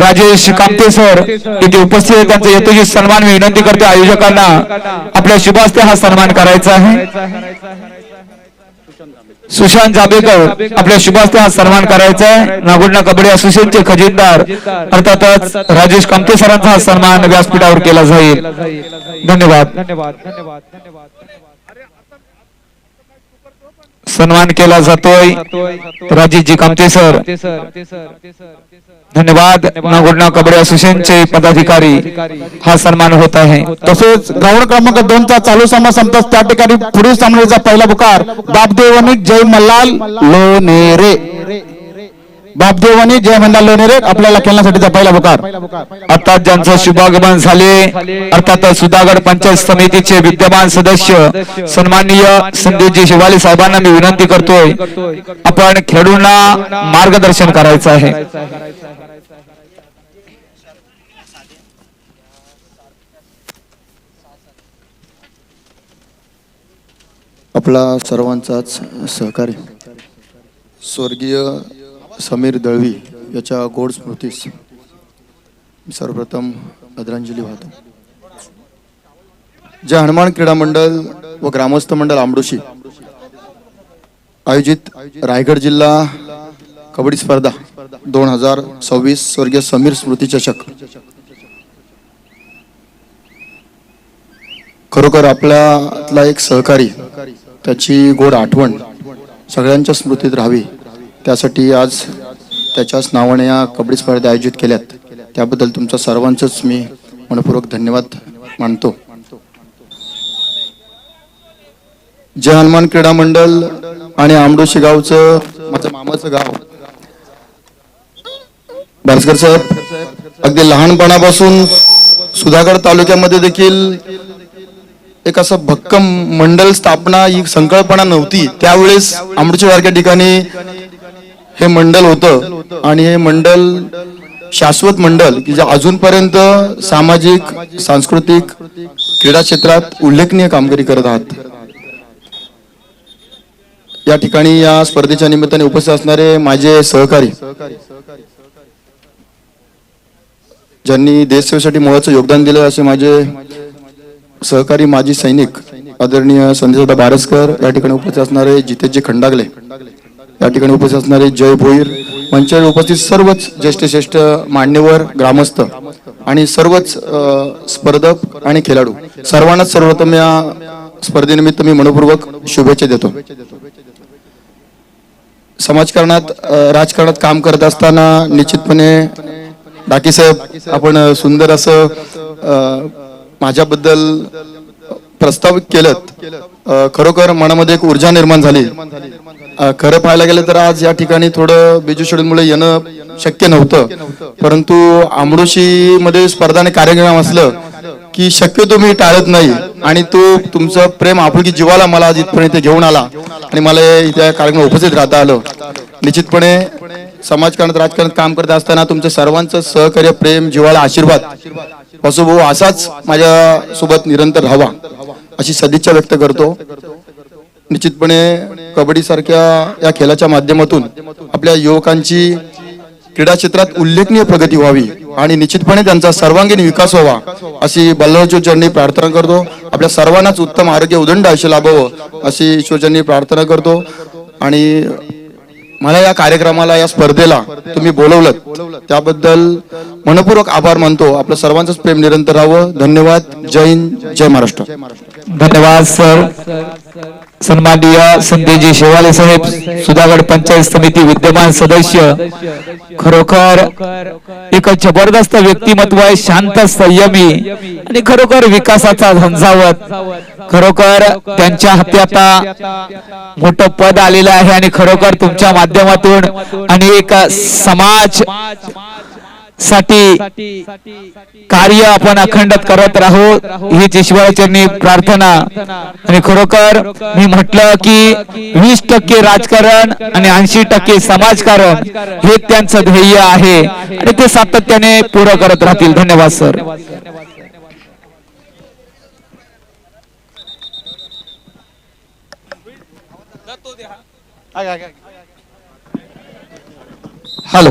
राजेश कामते sir इथे उपस्थित आहेत, त्यांचा यथोचित सन्मान मी विनंती करतो आयोजकांना आपल्या शुभ हस्ते हा सन्मान करायचा आहे। सुशांत जाबेकर आपल्या शुभ हस्ते हा सन्मान करायचा आहे। नागोडना कबड्डी असोसिएशनचे खजिनदार अर्थातच राजेश कामते सरांचा हा सन्मान व्यासपीठावर केला जाईल। धन्यवाद। सन्मान केला जातोय राजेशजी कामते सर। धन्यवाद। नागोडना कबड्डी असोसिएशनचे पदाधिकारी हा सन्मान होत आहे। तसेच ग्राउंड क्रमांक 2 चा चालू सामना संपताच त्या ठिकाणी पुढील सामन्याचा पहिला पुकार बापदेवानी जय मल्हार लोणेरे। बापदेवानी जय मल्हार लोणेरे आपल्याला खेळण्यासाठीचा पहिला पुकार। आता ज्यांचं शुभागमन झाले अर्थात सुधागड पंचायत समितीचे विद्यमान सदस्य सन्माननीय संदेशजी शिवाले साहेबांना मी विनंती करतोय आपण खेळाडूंना मार्गदर्शन करायचं आहे। आपला सर्वांचाच सहकारी स्वर्गीय समीर दळवी याच्या गोड स्मृतीस सर्वप्रथम आदरांजली वाहतो। जय हनुमान क्रीडा मंडळ व ग्रामस्थ मंडळ आंबडोशी आयोजित रायगड जिल्हा कबड्डी स्पर्धा 2026 स्वर्गीय समीर स्मृती चषक खरोखर आपल्यातला एक सहकारी त्याची गोड आठवण सगळ्यांच्या स्मृतीत राहावी त्यासाठी आज त्याच्याच नावाने या कबड्डी स्पर्धा आयोजित केल्यात त्याबद्दल तुमच्या सर्वांचंच मी मनपूर्वक धन्यवाद मानतो। जय हनुमान क्रीडा मंडळ आणि आंबडोशी गावचं माझं मामाचं गाव बारसकर साहेब अगदी लहानपणापासून सुधागड तालुक्यामध्ये देखील एक असं भक्कम मंडळ स्थापना ही संकल्पना नव्हती त्यावेळेस आंबडोशी सारख्या ठिकाणी हे मंडळ होतं आणि हे मंडळ शाश्वत मंडळ की जे अजूनपर्यंत सामाजिक सांस्कृतिक क्रीडा क्षेत्रात उल्लेखनीय कामगिरी करत आहात। या ठिकाणी या स्पर्धेच्या निमित्ताने उपस्थित असणारे माझे सहकारी ज्यांनी देशसेवेसाठी मोलाचं योगदान दिलं असे माझे सहकारी माजी सैनिक आदरणीय संदेशदा बारसकर या ठिकाणी उपस्थित असणारे जितेशजी खंडागले या ठिकाणी उपस्थित असणारे जय भोईर मंचावर उपस्थित सर्वच ज्येष्ठ मान्यवर ग्रामस्थ आणि सर्वच स्पर्धक आणि खेळाडू सर्वांनाच सर्वप्रथम या स्पर्धेनिमित्त मी मनपूर्वक शुभेच्छा देतो। समाजकारणात राजकारणात काम करत असताना निश्चितपणे डाकी साहेब आपण सुंदर असं माझ्याबद्दल प्रस्तावित केलं खरोखर मनामध्ये एक ऊर्जा निर्माण झाली। खरं पाहायला गेलं तर आज या ठिकाणी थोडं बिजू शेड्यूलमुळे येणं शक्य नव्हतं परंतु आंबडोशी मध्ये स्पर्धा कार्यक्रम असलं की शक्यतो मी टाळत नाही आणि तो तुमचं प्रेम आपुलकी जीवाला मला आज इथपर्यंत घेऊन आला आणि मला इथे कार्यक्रम उपस्थित राहता आलं। निश्चितपणे समाजकारणात राजकारणात काम करत असताना तुमच्या सर्वांचं सहकार्य प्रेम जीवाला आशीर्वाद वसुभाऊ असाच माझ्या सोबत निरंतर राहावा अशी सदिच्छा व्यक्त करतो। निश्चितपणे कबड्डी सारख्या या खेळाच्या माध्यमातून आपल्या युवकांची क्रीडा क्षेत्रात उल्लेखनीय प्रगती व्हावी आणि निश्चितपणे त्यांचा सर्वांगीण विकास व्हावा अशी बल्लाळजी चरणी प्रार्थना करतो। आपल्या सर्वांनाच उत्तम आरोग्य उदंड आयुष्य लाभावं अशी ईश्वरचरणी प्रार्थना करतो आणि मला या कार्यक्रमाला या स्पर्धेला तुम्ही बोलवलं त्याबद्दल मनपूर्वक आभार मानतो। आपलं सर्वांचंच प्रेम निरंतर राहावं। धन्यवाद। जय हिंद जय महाराष्ट्र। धन्यवाद सर। सन्माननीय संदेशजी शिवाले साहेब सुधागड पंचायत समिती विद्यमान सदस्य खरोखर एक जबरदस्त व्यक्तिमत्व आहे शांत संयमी आणि खरोखर विकासाचा झंझावत खरोखर त्यांच्या हाती आता मोठं पद आलेलं आहे आणि खरोखर तुमच्या माध्यमातून अनेक समाज साठी कार्य आपण अखंड करत राहू हीच ईश्वराचरणी प्रार्थना आणि खरोखर मी म्हटलं की 20% राजकारण आणि 80% समाजकारण हे त्यांचं ध्येय आहे आणि ते सातत्याने पूर्ण करत राहतील। धन्यवाद सर। हॅलो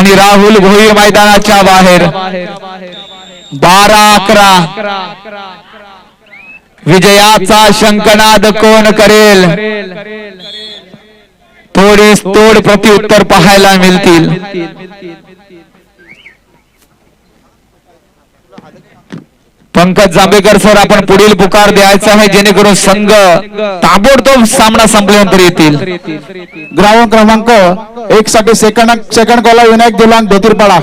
आणि राहुल भोईर मैदानाच्या बाहेर 12-11. विजयाचा शंखनाद कोण करेल? थोडीच तोड प्रत्युत्तर पाहायला मिळतील. पंकज जांभेकर सर, आपण पुढील पुकार द्यायचा आहे जेणेकरून संघ ताबडतोब सामना संपल्यानंतर येतील. ग्राउंड क्रमांक 1 साठी सेकंड कॉल विनायक दुलान धोतीरपाडा.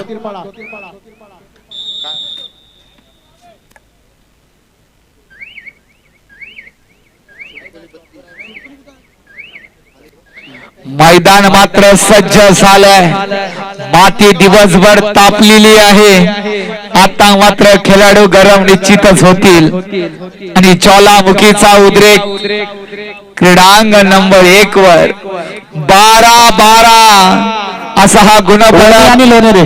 मैदान मात्र सज्ज झालंय. माती दिवसभर तापलेली आहे. आता मात्र खेळाडू गरम निश्चितच होतील आणि ज्वालामुखीचा उद्रेक क्रीडांगण नंबर 1 वर 12-12 असा हा गुणफलक आणि लोणेरे.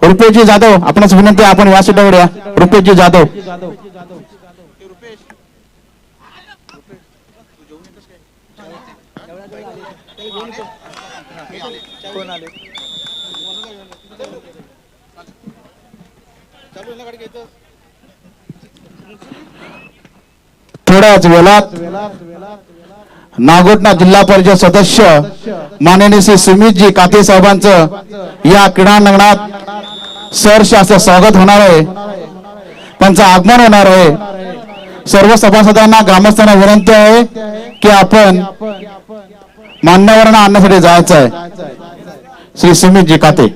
रुपेशजी जाधव, आपणास विनंती आहे, आपण या सीटावर या. रुपेशजी जाधव. थोड्याच वेळात नागोठणा जिल्हा परिषद सदस्य माननीय श्री सुमितजी काते साहेबांचं या क्रीडांगणात सहर्ष असं स्वागत होणार आहे. त्यांचं आगमन होणार आहे. सर्व सभासदांना, ग्रामस्थांना विनंती आहे की आपण मान्यवरांना आणण्यासाठी जायचं आहे. श्री सुमितजी काते.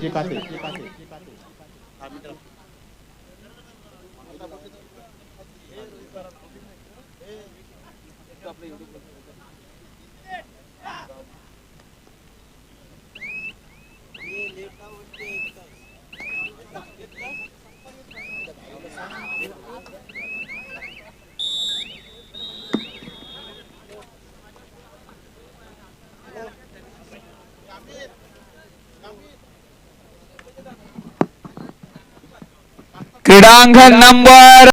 क्रीडांगण नंबर